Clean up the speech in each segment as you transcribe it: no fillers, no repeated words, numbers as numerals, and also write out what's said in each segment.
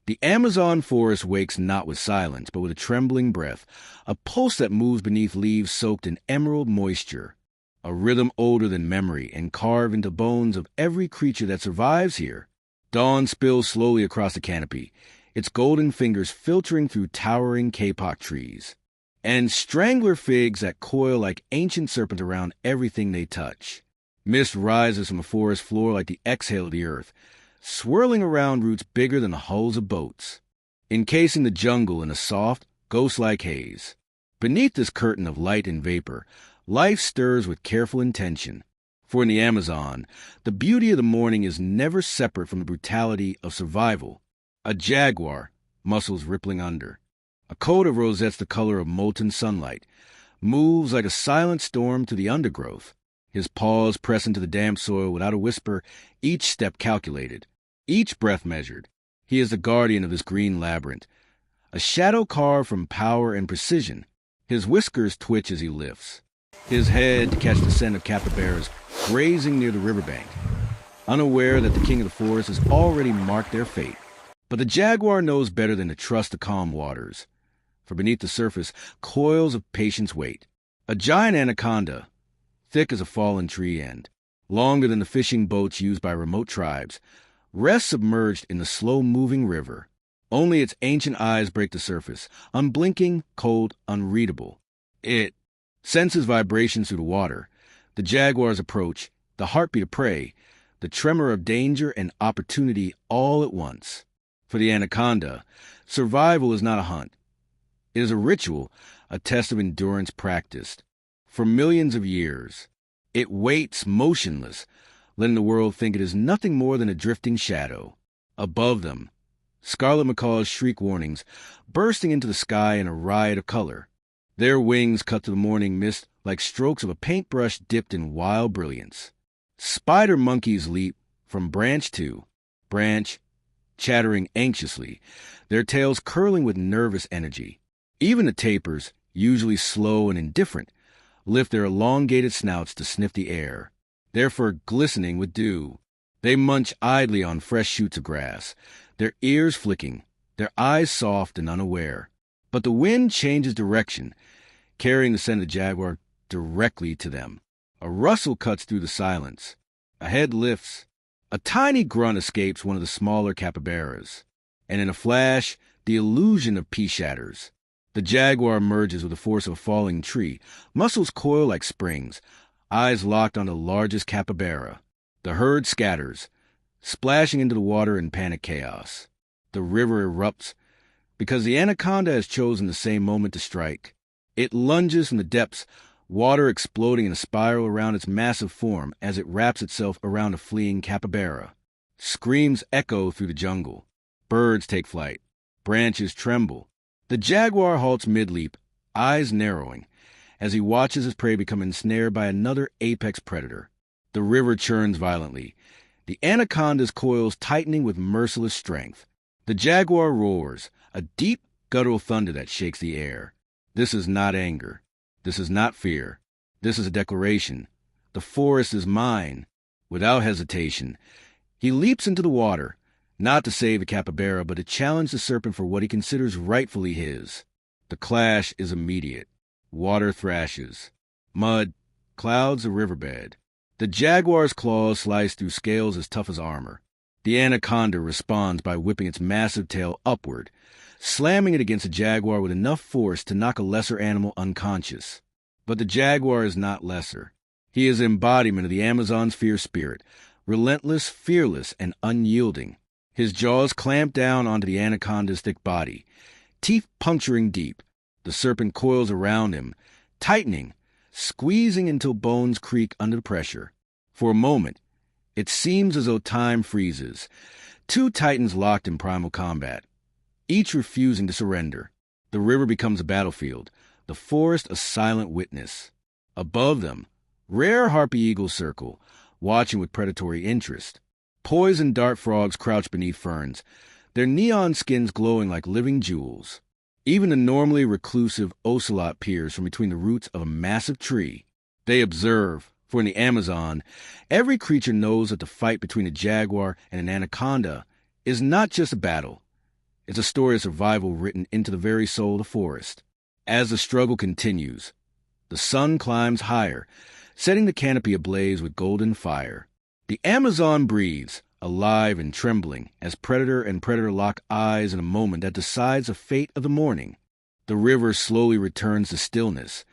The Amazon forest wakes not with silence, but with a trembling breath, a pulse that moves beneath leaves soaked in emerald moisture, a rhythm older than memory and carved into bones of every creature that survives here. Dawn spills slowly across the canopy, its golden fingers filtering through towering kapok trees, and strangler figs that coil like ancient serpents around everything they touch. Mist rises from the forest floor like the exhale of the earth, swirling around roots bigger than the hulls of boats, encasing the jungle in a soft, ghost-like haze. Beneath this curtain of light and vapor, life stirs with careful intention. For in the Amazon, the beauty of the morning is never separate from the brutality of survival. A jaguar, muscles rippling under, a coat of rosettes the color of molten sunlight, moves like a silent storm to the undergrowth, his paws press into the damp soil without a whisper, each step calculated, each breath measured. He is the guardian of this green labyrinth, a shadow carved from power and precision. His whiskers twitch as he lifts, his head to catch the scent of capybaras grazing near the riverbank, unaware that the king of the forest has already marked their fate. But the jaguar knows better than to trust the calm waters, for beneath the surface, coils of patience wait. A giant anaconda, thick as a fallen tree end, longer than the fishing boats used by remote tribes, rests submerged in the slow-moving river. Only its ancient eyes break the surface, unblinking, cold, unreadable. It senses vibrations through the water, the jaguar's approach, the heartbeat of prey, the tremor of danger and opportunity all at once. For the anaconda, survival is not a hunt. It is a ritual, a test of endurance practiced. For millions of years, it waits motionless, letting the world think it is nothing more than a drifting shadow. Above them, scarlet macaws shriek warnings, bursting into the sky in a riot of color. Their wings cut through the morning mist like strokes of a paintbrush dipped in wild brilliance. Spider monkeys leap from branch to branch, chattering anxiously, their tails curling with nervous energy. Even the tapirs, usually slow and indifferent, lift their elongated snouts to sniff the air, their fur glistening with dew. They munch idly on fresh shoots of grass, their ears flicking, their eyes soft and unaware. But the wind changes direction, carrying the scent of the jaguar directly to them. A rustle cuts through the silence. A head lifts. A tiny grunt escapes one of the smaller capybaras, and in a flash, the illusion of peace shatters. The jaguar emerges with the force of a falling tree, muscles coil like springs, eyes locked on the largest capybara. The herd scatters, splashing into the water in panic chaos. The river erupts, because the anaconda has chosen the same moment to strike. It lunges from the depths, water exploding in a spiral around its massive form as it wraps itself around a fleeing capybara. Screams echo through the jungle. Birds take flight. Branches tremble. The jaguar halts mid-leap, eyes narrowing, as he watches his prey become ensnared by another apex predator. The river churns violently, the anaconda's coils tightening with merciless strength. The jaguar roars, a deep, guttural thunder that shakes the air. This is not anger. This is not fear. This is a declaration. The forest is mine. Without hesitation, he leaps into the water, not to save the capybara, but to challenge the serpent for what he considers rightfully his. The clash is immediate. Water thrashes. Mud, clouds a riverbed. The jaguar's claws slice through scales as tough as armor. The anaconda responds by whipping its massive tail upward, slamming it against the jaguar with enough force to knock a lesser animal unconscious. But the jaguar is not lesser. He is the embodiment of the Amazon's fierce spirit, relentless, fearless, and unyielding. His jaws clamp down onto the anaconda's thick body, teeth puncturing deep. The serpent coils around him, tightening, squeezing until bones creak under the pressure. For a moment, it seems as though time freezes, two titans locked in primal combat, each refusing to surrender. The river becomes a battlefield, the forest a silent witness. Above them, rare harpy eagles circle, watching with predatory interest. Poison dart frogs crouch beneath ferns, their neon skins glowing like living jewels. Even the normally reclusive ocelot peers from between the roots of a massive tree. They observe, for in the Amazon, every creature knows that the fight between a jaguar and an anaconda is not just a battle. It's a story of survival written into the very soul of the forest. As the struggle continues, the sun climbs higher, setting the canopy ablaze with golden fire. The Amazon breathes, alive and trembling, as predator and predator lock eyes in a moment that decides the fate of the morning. The river slowly returns to stillness,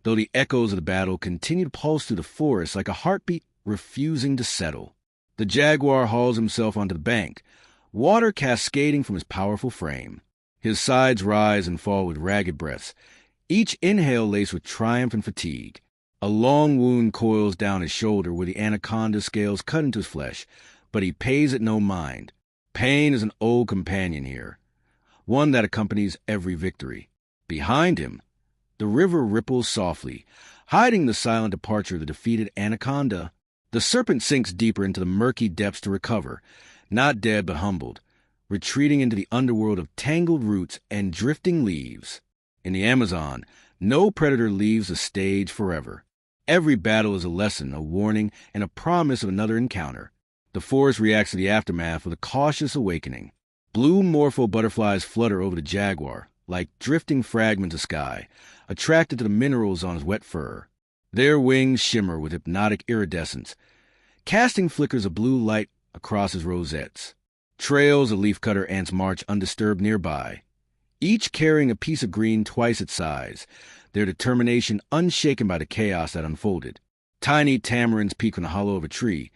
though the echoes of the battle continue to pulse through the forest like a heartbeat refusing to settle. The jaguar hauls himself onto the bank, water cascading from his powerful frame. His sides rise and fall with ragged breaths, each inhale laced with triumph and fatigue. A long wound coils down his shoulder where the anaconda scales cut into his flesh, but he pays it no mind. Pain is an old companion here, one that accompanies every victory. Behind him, the river ripples softly, hiding the silent departure of the defeated anaconda. The serpent sinks deeper into the murky depths to recover, not dead but humbled, retreating into the underworld of tangled roots and drifting leaves. In the Amazon, no predator leaves the stage forever. Every battle is a lesson, a warning, and a promise of another encounter. The forest reacts to the aftermath with a cautious awakening. Blue morpho butterflies flutter over the jaguar, like drifting fragments of sky, attracted to the minerals on his wet fur. Their wings shimmer with hypnotic iridescence, casting flickers of blue light across his rosettes. Trails of leafcutter ants march undisturbed nearby, each carrying a piece of green twice its size, their determination unshaken by the chaos that unfolded. Tiny tamarins peek from the hollow of a tree,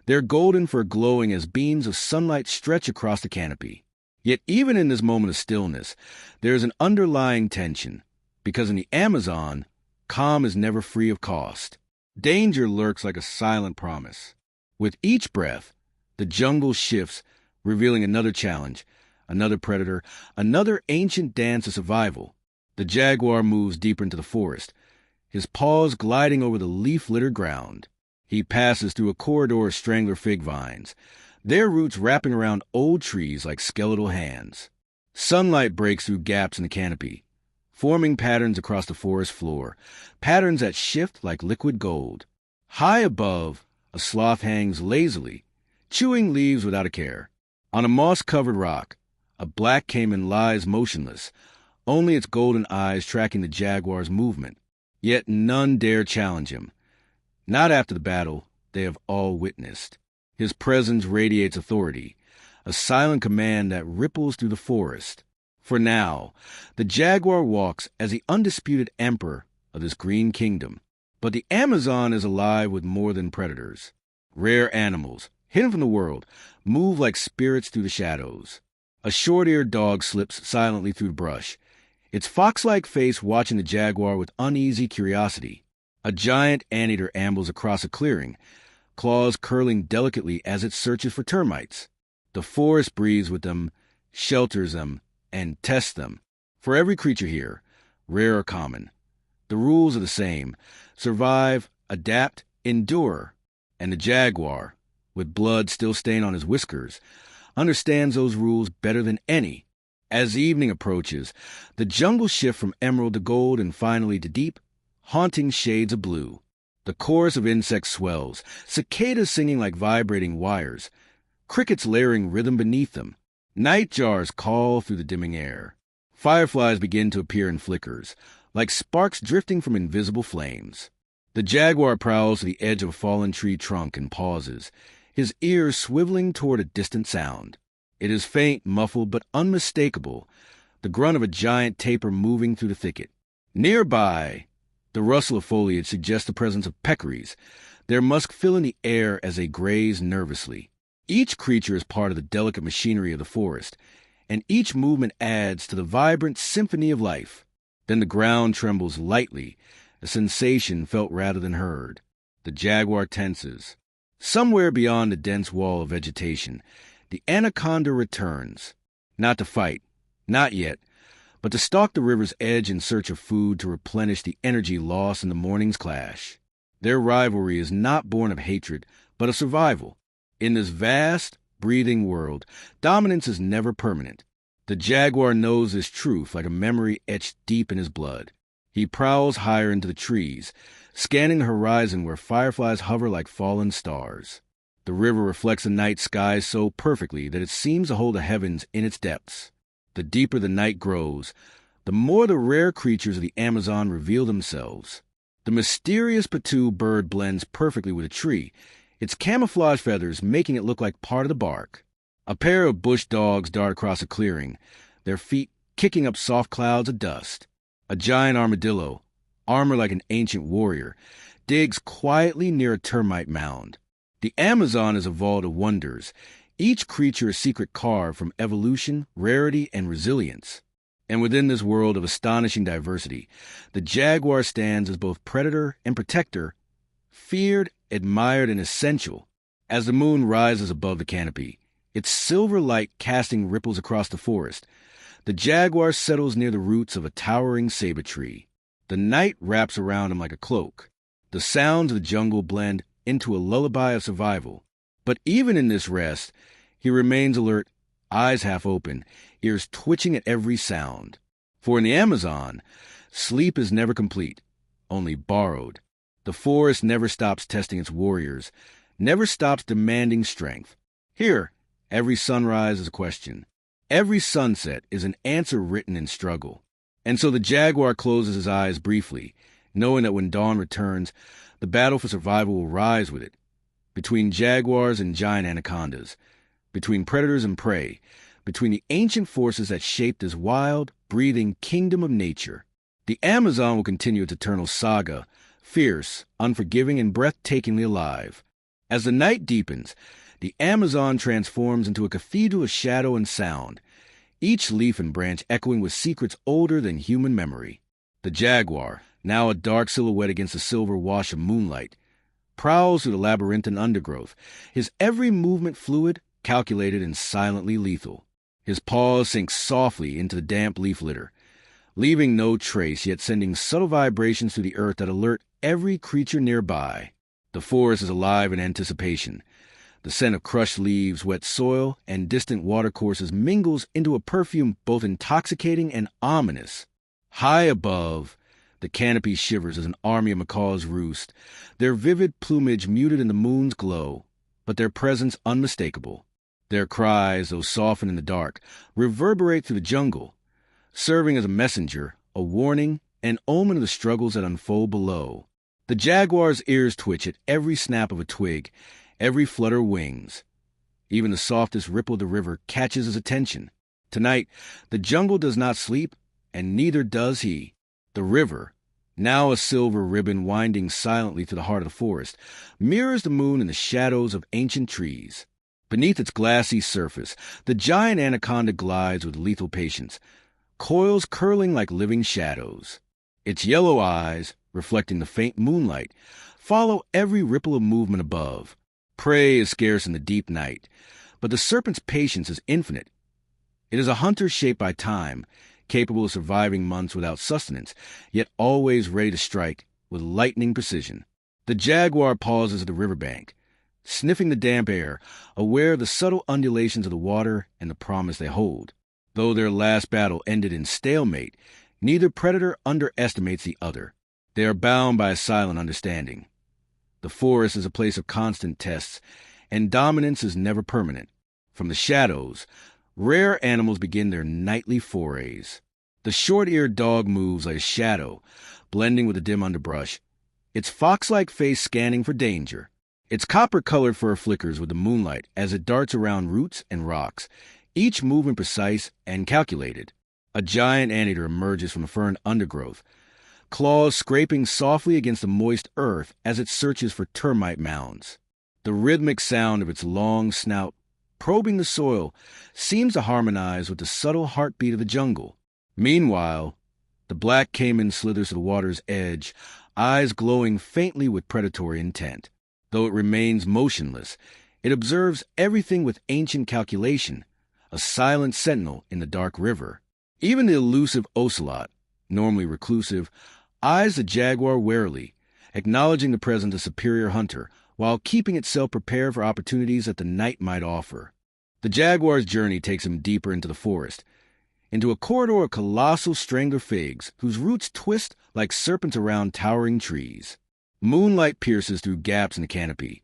their golden fur glowing as beams of sunlight stretch across the canopy. Yet even in this moment of stillness, there is an underlying tension, because in the Amazon, calm is never free of cost. Danger lurks like a silent promise. With each breath, the jungle shifts, revealing another challenge, another predator, another ancient dance of survival. The jaguar moves deeper into the forest, his paws gliding over the leaf-littered ground. He passes through a corridor of strangler fig vines, their roots wrapping around old trees like skeletal hands. Sunlight breaks through gaps in the canopy, forming patterns across the forest floor, patterns that shift like liquid gold. High above, a sloth hangs lazily, chewing leaves without a care. On a moss-covered rock, a black caiman lies motionless, only its golden eyes tracking the jaguar's movement. Yet none dare challenge him. Not after the battle they have all witnessed. His presence radiates authority, a silent command that ripples through the forest. For now, the jaguar walks as the undisputed emperor of this green kingdom. But the Amazon is alive with more than predators. Rare animals, hidden from the world, move like spirits through the shadows. A short-eared dog slips silently through the brush, its fox-like face watching the jaguar with uneasy curiosity. A giant anteater ambles across a clearing, claws curling delicately as it searches for termites. The forest breathes with them, shelters them, and tests them. For every creature here, rare or common, the rules are the same: survive, adapt, endure. And the jaguar, with blood still stained on his whiskers, understands those rules better than any. As the evening approaches, the jungle shifts from emerald to gold and finally to deep, haunting shades of blue. The chorus of insects swells, cicadas singing like vibrating wires, crickets layering rhythm beneath them. Nightjars call through the dimming air. Fireflies begin to appear in flickers, like sparks drifting from invisible flames. The jaguar prowls to the edge of a fallen tree trunk and pauses, his ears swiveling toward a distant sound. It is faint, muffled, but unmistakable, the grunt of a giant tapir moving through the thicket. Nearby, the rustle of foliage suggests the presence of peccaries, their musk filling the air as they graze nervously. Each creature is part of the delicate machinery of the forest, and each movement adds to the vibrant symphony of life. Then the ground trembles lightly, a sensation felt rather than heard. The jaguar tenses. Somewhere beyond the dense wall of vegetation, the anaconda returns, not to fight, not yet, but to stalk the river's edge in search of food to replenish the energy lost in the morning's clash. Their rivalry is not born of hatred, but of survival. In this vast, breathing world, dominance is never permanent. The jaguar knows this truth like a memory etched deep in his blood. He prowls higher into the trees, scanning the horizon where fireflies hover like fallen stars. The river reflects the night sky so perfectly that it seems to hold the heavens in its depths. The deeper the night grows, the more the rare creatures of the Amazon reveal themselves. The mysterious patoo bird blends perfectly with a tree, its camouflage feathers making it look like part of the bark. A pair of bush dogs dart across a clearing, their feet kicking up soft clouds of dust. A giant armadillo, armored like an ancient warrior, digs quietly near a termite mound. The Amazon is a vault of wonders, each creature a secret carved from evolution, rarity, and resilience. And within this world of astonishing diversity, the jaguar stands as both predator and protector, feared, admired, and essential. As the moon rises above the canopy, its silver light casting ripples across the forest, the jaguar settles near the roots of a towering saber tree. The night wraps around him like a cloak. The sounds of the jungle blend into a lullaby of survival. But even in this rest, he remains alert, eyes half open, ears twitching at every sound. For in the Amazon, sleep is never complete, only borrowed. The forest never stops testing its warriors, never stops demanding strength. Here, every sunrise is a question. Every sunset is an answer written in struggle. And so the jaguar closes his eyes briefly, knowing that when dawn returns, the battle for survival will rise with it. Between jaguars and giant anacondas, between predators and prey, between the ancient forces that shaped this wild, breathing kingdom of nature. The Amazon will continue its eternal saga, fierce, unforgiving, and breathtakingly alive. As the night deepens, the Amazon transforms into a cathedral of shadow and sound, each leaf and branch echoing with secrets older than human memory. The jaguar, now a dark silhouette against the silver wash of moonlight, prowls through the labyrinthine undergrowth, his every movement fluid, calculated, and silently lethal. His paws sink softly into the damp leaf litter, leaving no trace, yet sending subtle vibrations through the earth that alert every creature nearby. The forest is alive in anticipation. The scent of crushed leaves, wet soil, and distant watercourses mingles into a perfume both intoxicating and ominous. High above, the canopy shivers as an army of macaws roost, their vivid plumage muted in the moon's glow, but their presence unmistakable. Their cries, though softened in the dark, reverberate through the jungle, serving as a messenger, a warning, an omen of the struggles that unfold below. The jaguar's ears twitch at every snap of a twig, every flutter of wings. Even the softest ripple of the river catches his attention. Tonight, the jungle does not sleep, and neither does he. The river, now a silver ribbon winding silently through the heart of the forest, mirrors the moon in the shadows of ancient trees. Beneath its glassy surface, the giant anaconda glides with lethal patience, coils curling like living shadows. Its yellow eyes, reflecting the faint moonlight, follow every ripple of movement above. Prey is scarce in the deep night, but the serpent's patience is infinite. It is a hunter shaped by time, capable of surviving months without sustenance, yet always ready to strike with lightning precision. The jaguar pauses at the riverbank, sniffing the damp air, aware of the subtle undulations of the water and the promise they hold. Though their last battle ended in stalemate, neither predator underestimates the other. They are bound by a silent understanding. The forest is a place of constant tests, and dominance is never permanent. From the shadows, rare animals begin their nightly forays. The short-eared dog moves like a shadow, blending with the dim underbrush, its fox-like face scanning for danger. Its copper-colored fur flickers with the moonlight as it darts around roots and rocks, each movement precise and calculated. A giant anteater emerges from the fern undergrowth, claws scraping softly against the moist earth as it searches for termite mounds. The rhythmic sound of its long snout probing the soil seems to harmonize with the subtle heartbeat of the jungle. Meanwhile, the black caiman slithers to the water's edge, eyes glowing faintly with predatory intent. Though it remains motionless, it observes everything with ancient calculation, a silent sentinel in the dark river. Even the elusive ocelot, normally reclusive, eyes the jaguar warily, acknowledging the presence of a superior hunter, while keeping itself prepared for opportunities that the night might offer. The jaguar's journey takes him deeper into the forest, into a corridor of colossal strangler figs whose roots twist like serpents around towering trees. Moonlight pierces through gaps in the canopy,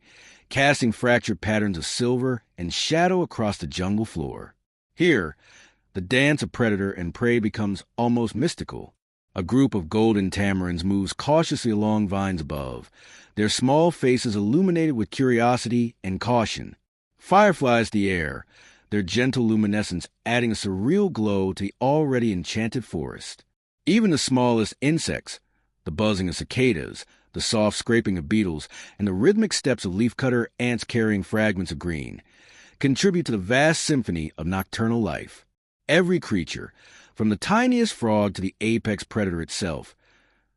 casting fractured patterns of silver and shadow across the jungle floor. Here, The dance of predator and prey becomes almost mystical. A group of golden tamarins moves cautiously along vines above, their small faces illuminated with curiosity and caution. Fireflies the air, their gentle luminescence adding a surreal glow to the already enchanted forest. Even the smallest insects, the buzzing of cicadas, the soft scraping of beetles, and the rhythmic steps of leafcutter ants carrying fragments of green, contribute to the vast symphony of nocturnal life. Every creature, from the tiniest frog to the apex predator itself,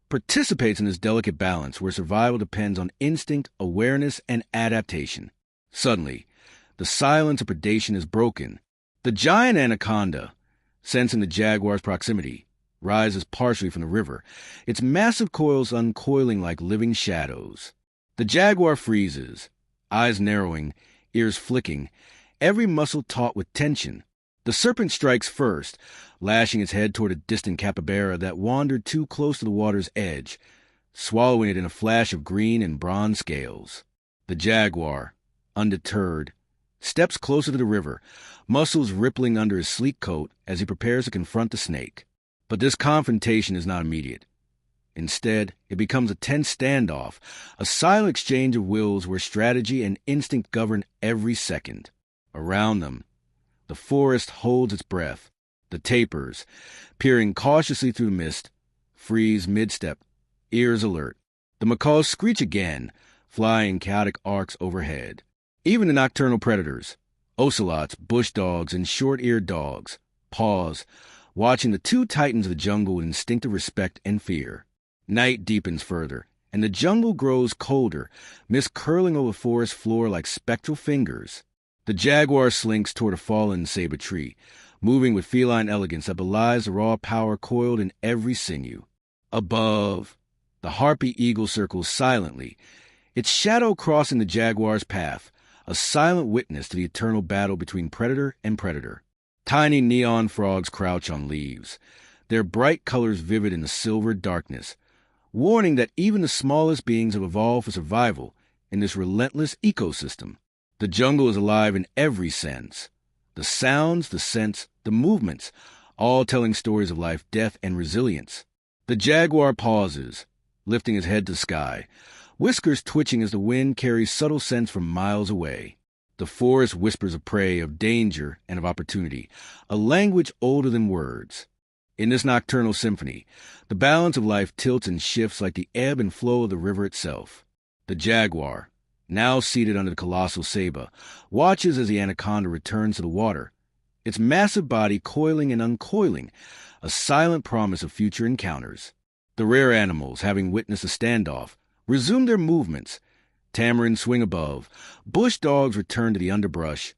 participates in this delicate balance where survival depends on instinct, awareness, and adaptation. Suddenly, the silence of predation is broken. The giant anaconda, sensing the jaguar's proximity, rises partially from the river, its massive coils uncoiling like living shadows. The jaguar freezes, eyes narrowing, ears flicking, every muscle taut with tension. The serpent strikes first, lashing its head toward a distant capybara that wandered too close to the water's edge, swallowing it in a flash of green and bronze scales. The jaguar, undeterred, steps closer to the river, muscles rippling under his sleek coat as he prepares to confront the snake. But this confrontation is not immediate. Instead, it becomes a tense standoff, a silent exchange of wills where strategy and instinct govern every second. Around them, the forest holds its breath. The tapirs, peering cautiously through the mist, freeze mid-step, ears alert. The macaws screech again, flying in chaotic arcs overhead. Even the nocturnal predators, ocelots, bush dogs, and short-eared dogs, pause, watching the two titans of the jungle with instinctive respect and fear. Night deepens further, and the jungle grows colder, mist curling over the forest floor like spectral fingers. The jaguar slinks toward a fallen saber tree, moving with feline elegance that belies the raw power coiled in every sinew. Above, the harpy eagle circles silently, its shadow crossing the jaguar's path, a silent witness to the eternal battle between predator and predator. Tiny neon frogs crouch on leaves, their bright colors vivid in the silvered darkness, warning that even the smallest beings have evolved for survival in this relentless ecosystem. The jungle is alive in every sense. The sounds, the scents, the movements, all telling stories of life, death, and resilience. The jaguar pauses, lifting his head to the sky, whiskers twitching as the wind carries subtle scents from miles away. The forest whispers of prey, of danger, and of opportunity, a language older than words. In this nocturnal symphony, the balance of life tilts and shifts like the ebb and flow of the river itself. The jaguar, now seated under the colossal ceiba, watches as the anaconda returns to the water, its massive body coiling and uncoiling, a silent promise of future encounters. The rare animals, having witnessed a standoff, resume their movements. Tamarins swing above, bush dogs return to the underbrush,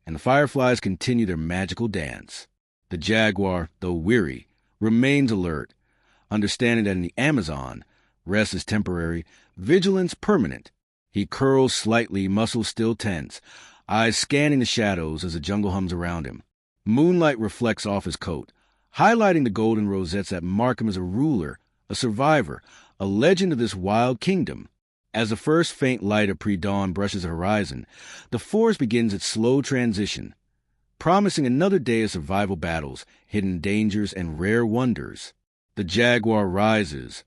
and the fireflies continue their magical dance. The jaguar, though weary, remains alert, understanding that in the Amazon, rest is temporary, vigilance permanent. He curls slightly, muscles still tense, eyes scanning the shadows as the jungle hums around him. Moonlight reflects off his coat, highlighting the golden rosettes that mark him as a ruler, a survivor, a legend of this wild kingdom. As the first faint light of pre-dawn brushes the horizon, the forest begins its slow transition, promising another day of survival battles, hidden dangers, and rare wonders. The jaguar rises,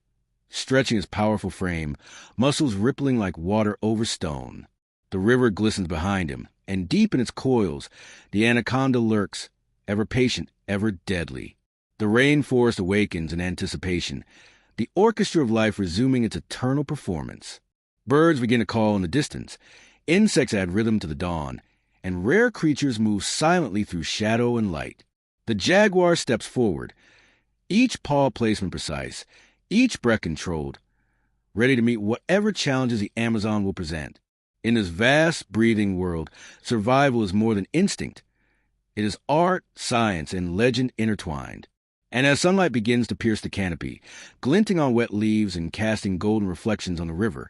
stretching his powerful frame, muscles rippling like water over stone. The river glistens behind him, and deep in its coils, the anaconda lurks, ever patient, ever deadly. The rainforest awakens in anticipation, the orchestra of life resuming its eternal performance. Birds begin to call in the distance, insects add rhythm to the dawn, and rare creatures move silently through shadow and light. The jaguar steps forward, each paw placement precise, each breath controlled, ready to meet whatever challenges the Amazon will present. In this vast, breathing world, survival is more than instinct. It is art, science, and legend intertwined. And as sunlight begins to pierce the canopy, glinting on wet leaves and casting golden reflections on the river,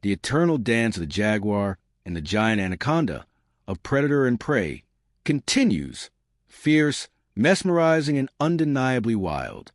the eternal dance of the jaguar and the giant anaconda, of predator and prey, continues, fierce, mesmerizing, and undeniably wild.